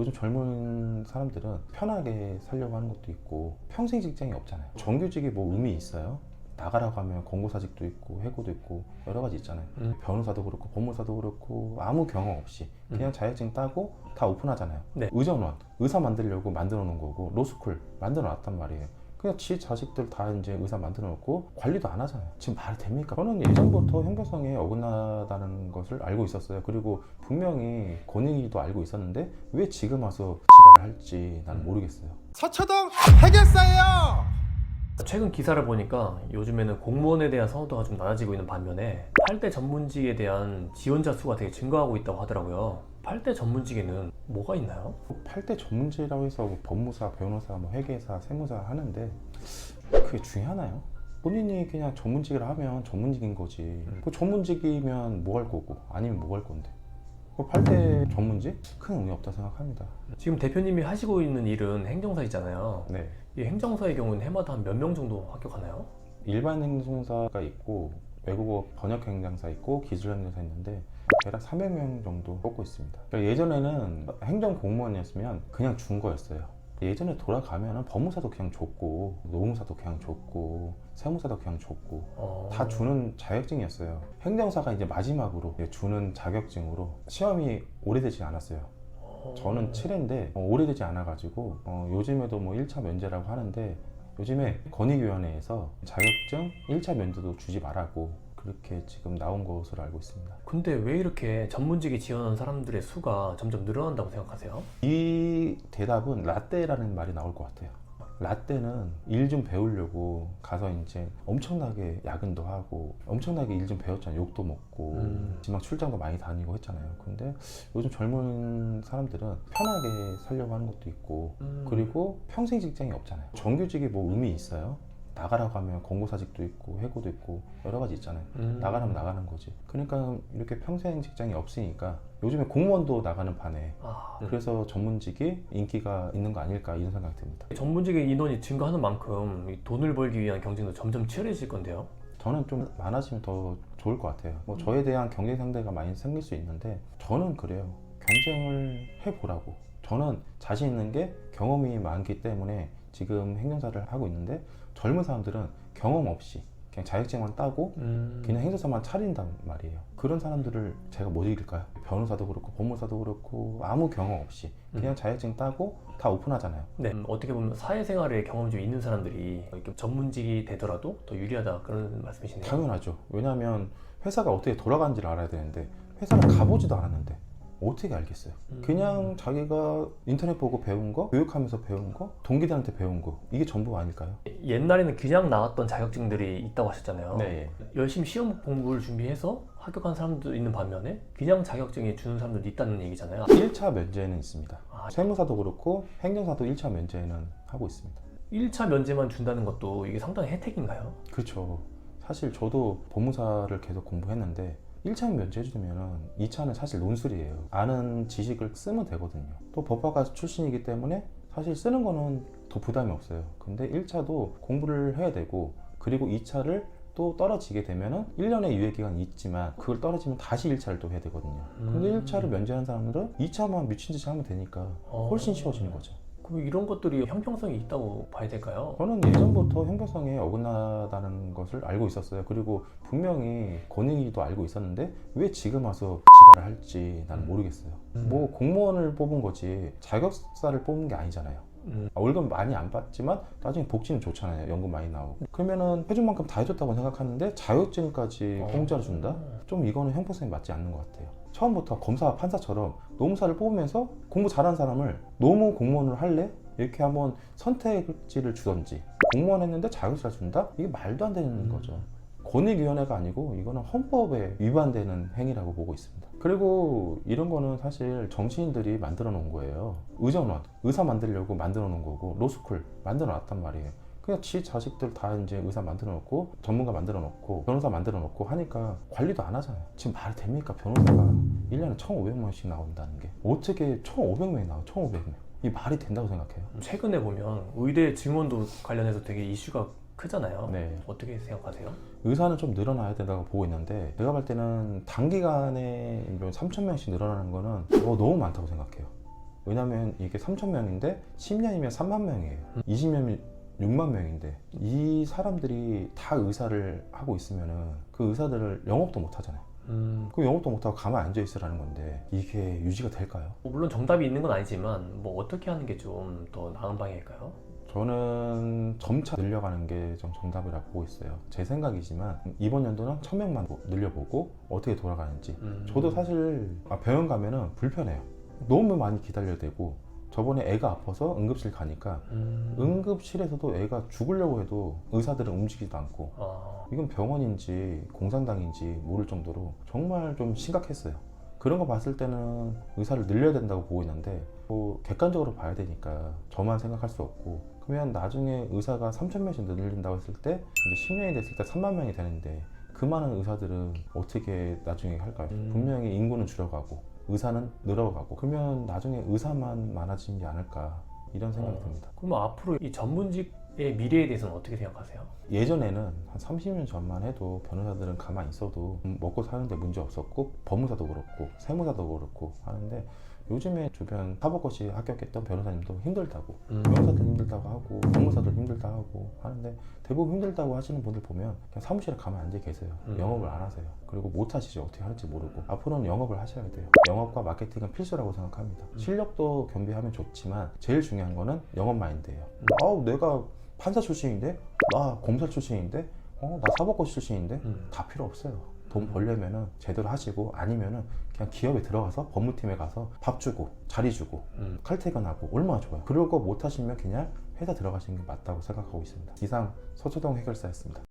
요즘 젊은 사람들은 편하게 살려고 하는 것도 있고 평생 직장이 없잖아요. 정규직이 뭐 의미 있어요? 나가라고 하면 권고사직도 있고 해고도 있고 여러 가지 있잖아요. 변호사도 그렇고 법무사도 그렇고 아무 경험 없이 그냥 자격증 따고 다 오픈하잖아요. 네. 의전원, 의사 만들려고 만들어 놓은 거고 로스쿨 만들어 놨단 말이에요. 그냥 지 자식들 다 이제 의사 만들어 놓고 관리도 안 하잖아요. 지금 말이 됩니까? 저는 예전부터 형평성에 어긋나다는 것을 알고 있었어요. 그리고 분명히 권익위도 알고 있었는데 왜 지금 와서 지랄을 할지 나는 모르겠어요. 서초동 해결사예요. 최근 기사를 보니까 요즘에는 공무원에 대한 선호도가 좀 낮아지고 있는 반면에 8대 전문직에 대한 지원자 수가 되게 증가하고 있다고 하더라고요. 8대 전문직에는 뭐가 있나요? 8대 전문직이라고 해서 뭐 법무사, 변호사, 뭐 회계사, 세무사 하는데 그게 중요하나요? 본인이 그냥 전문직이라 하면 전문직인 거지. 그 전문직이면 뭐 할 거고 아니면 뭐 할 건데. 8대 전문직? 큰 의미 없다 생각합니다. 지금 대표님이 하시고 있는 일은 행정사이잖아요. 네. 이 행정사의 경우는 해마다 한 몇 명 정도 합격하나요? 일반 행정사가 있고 외국어 번역 행정사 있고 기술 행정사 있는데 대략 300명 정도 뽑고 있습니다. 그러니까 예전에는 행정 공무원이었으면 그냥 준 거였어요. 예전에 돌아가면은 법무사도 그냥 줬고 노무사도 그냥 줬고 세무사도 그냥 줬고 다 주는 자격증이었어요. 행정사가 이제 마지막으로 주는 자격증으로 시험이 오래되지 않았어요. 저는 7회인데 오래되지 않아가지고 요즘에도 뭐 1차 면제라고 하는데 요즘에 권익위원회에서 자격증 1차 면제도 주지 말라고 그렇게 지금 나온 것으로 알고 있습니다. 근데 왜 이렇게 전문직에 지원하는 사람들의 수가 점점 늘어난다고 생각하세요? 이 대답은 라떼라는 말이 나올 것 같아요. 라떼는 일 좀 배우려고 가서 이제 엄청나게 야근도 하고 엄청나게 일 좀 배웠잖아요. 욕도 먹고 지막 출장도 많이 다니고 했잖아요. 근데 요즘 젊은 사람들은 편하게 살려고 하는 것도 있고 그리고 평생 직장이 없잖아요. 정규직이 뭐 의미 있어요? 나가라고 하면 권고사직도 있고 해고도 있고 여러 가지 있잖아요. 나가라면 나가는 거지. 그러니까 이렇게 평생 직장이 없으니까 요즘에 공무원도 나가는 판에 그래서 전문직이 인기가 있는 거 아닐까 이런 생각이 듭니다. 전문직의 인원이 증가하는 만큼 이 돈을 벌기 위한 경쟁도 점점 치열해질 건데요. 저는 좀 많아지면 더 좋을 것 같아요. 뭐 저에 대한 경쟁 상대가 많이 생길 수 있는데 저는 그래요. 경쟁을 해보라고. 저는 자신 있는 게 경험이 많기 때문에 지금 행정사를 하고 있는데 젊은 사람들은 경험 없이 그냥 자격증만 따고 그냥 행정사만 차린단 말이에요. 그런 사람들을 제가 못 이길까요? 변호사도 그렇고 법무사도 그렇고 아무 경험 없이 그냥 자격증 따고 다 오픈하잖아요. 네, 어떻게 보면 사회생활에 경험이 좀 있는 사람들이 이렇게 전문직이 되더라도 더 유리하다 그런 말씀이시네요. 당연하죠. 왜냐하면 회사가 어떻게 돌아가는지를 알아야 되는데 회사를 가보지도 않았는데 어떻게 알겠어요? 그냥 자기가 인터넷 보고 배운 거, 교육하면서 배운 거, 동기들한테 배운 거 이게 전부 아닐까요? 옛날에는 그냥 나왔던 자격증들이 있다고 하셨잖아요. 네. 열심히 시험 공부를 준비해서 합격한 사람도 있는 반면에 그냥 자격증이 주는 사람들도 있다는 얘기잖아요. 1차 면제는 있습니다. 세무사도 그렇고 행정사도 1차 면제는 하고 있습니다. 1차 면제만 준다는 것도 이게 상당히 혜택인가요? 그렇죠. 사실 저도 법무사를 계속 공부했는데 1차는 면제해주면 2차는 사실 논술이에요. 아는 지식을 쓰면 되거든요. 또 법학과 출신이기 때문에 사실 쓰는 거는 더 부담이 없어요. 근데 1차도 공부를 해야 되고 그리고 2차를 또 떨어지게 되면은 1년의 유예기간이 있지만 그걸 떨어지면 다시 1차를 또 해야 되거든요. 근데 1차를 면제하는 사람들은 2차만 미친 듯이 하면 되니까 훨씬 쉬워지는 거죠. 그럼 이런 것들이 형평성이 있다고 봐야 될까요? 저는 예전부터 형평성에 어긋나다는 것을 알고 있었어요. 그리고 분명히 권익위도 알고 있었는데 왜 지금 와서 지랄을 할지 나는 모르겠어요. 뭐 공무원을 뽑은 거지 자격사를 뽑은 게 아니잖아요. 월급 많이 안 받지만 나중에 복지는 좋잖아요. 연금 많이 나오고. 그러면은 해준 만큼 다 해줬다고 생각하는데 자격증까지 공짜로 준다? 좀 이거는 형평성에 맞지 않는 것 같아요. 처음부터 검사와 판사처럼 노무사를 뽑으면서 공부 잘하는 사람을 노무 공무원을 할래? 이렇게 한번 선택지를 주던지 공무원 했는데 자격증을 준다? 이게 말도 안 되는 거죠. 권익위원회가 아니고 이거는 헌법에 위반되는 행위라고 보고 있습니다. 그리고 이런 거는 사실 정치인들이 만들어 놓은 거예요. 의전원, 의사 만들려고 만들어 놓은 거고 로스쿨 만들어 놨단 말이에요. 그냥 지 자식들 다 이제 의사 만들어 놓고 전문가 만들어 놓고 변호사 만들어 놓고 하니까 관리도 안 하잖아요. 지금 말이 됩니까? 변호사가 1년에 1,500명씩 나온다는 게 어떻게 1,500명이 나와? 1,500명. 이 말이 된다고 생각해요? 최근에 보면 의대 증원도 관련해서 되게 이슈가 크잖아요. 네. 어떻게 생각하세요? 의사는 좀 늘어나야 된다고 보고 있는데 제가 볼 때는 단기간에 3,000명씩 늘어나는 거는 너무 많다고 생각해요. 왜냐면 이게 3,000명인데 10년이면 3만 명이에요. 20년이면 6만 명인데 이 사람들이 다 의사를 하고 있으면은 그 의사들을 영업도 못 하잖아요. 그 영업도 못하고 가만히 앉아 있으라는 건데 이게 유지가 될까요? 물론 정답이 있는 건 아니지만 뭐 어떻게 하는 게 좀 더 나은 방향일까요? 저는 점차 늘려가는 게 좀 정답이라고 보고 있어요. 제 생각이지만 이번 연도는 1,000명만 늘려보고 어떻게 돌아가는지. 저도 사실 병원 가면은 불편해요. 너무 많이 기다려야 되고 저번에 애가 아파서 응급실 가니까 응급실에서도 애가 죽으려고 해도 의사들은 움직이지도 않고 이건 병원인지 공산당인지 모를 정도로 정말 좀 심각했어요. 그런 거 봤을 때는 의사를 늘려야 된다고 보고 있는데 뭐 객관적으로 봐야 되니까 저만 생각할 수 없고 그러면 나중에 의사가 3,000명씩 늘린다고 했을 때 이제 10년이 됐을 때 3만 명이 되는데 그 많은 의사들은 어떻게 나중에 할까요? 분명히 인구는 줄어가고 의사는 늘어가고 그러면 나중에 의사만 많아지지 않을까 이런 생각이 듭니다. 그럼 앞으로 이 전문직의 미래에 대해서는 어떻게 생각하세요? 예전에는 한 30년 전만 해도 변호사들은 가만히 있어도 먹고 사는데 문제 없었고 법무사도 그렇고 세무사도 그렇고 하는데 요즘에 주변 사법고시 합격했던 변호사님도 힘들다고 변호사들 힘들다고 하고 법무사들 힘들다고 하고 하는데 대부분 힘들다고 하시는 분들 보면 그냥 사무실에 가만히 앉아 계세요. 영업을 안 하세요. 그리고 못 하시죠. 어떻게 할지 모르고 앞으로는 영업을 하셔야 돼요. 영업과 마케팅은 필수라고 생각합니다. 실력도 겸비하면 좋지만 제일 중요한 거는 영업 마인드예요. 아우 내가 판사 출신인데 나 검사 출신인데 나 사법고시 출신인데 다 필요 없어요. 돈 벌려면은 제대로 하시고 아니면은 그냥 기업에 들어가서 법무팀에 가서 밥 주고 자리 주고 칼퇴근하고 얼마나 좋아요. 그러고 못 하시면 그냥 회사 들어가시는 게 맞다고 생각하고 있습니다. 이상 서초동 해결사였습니다.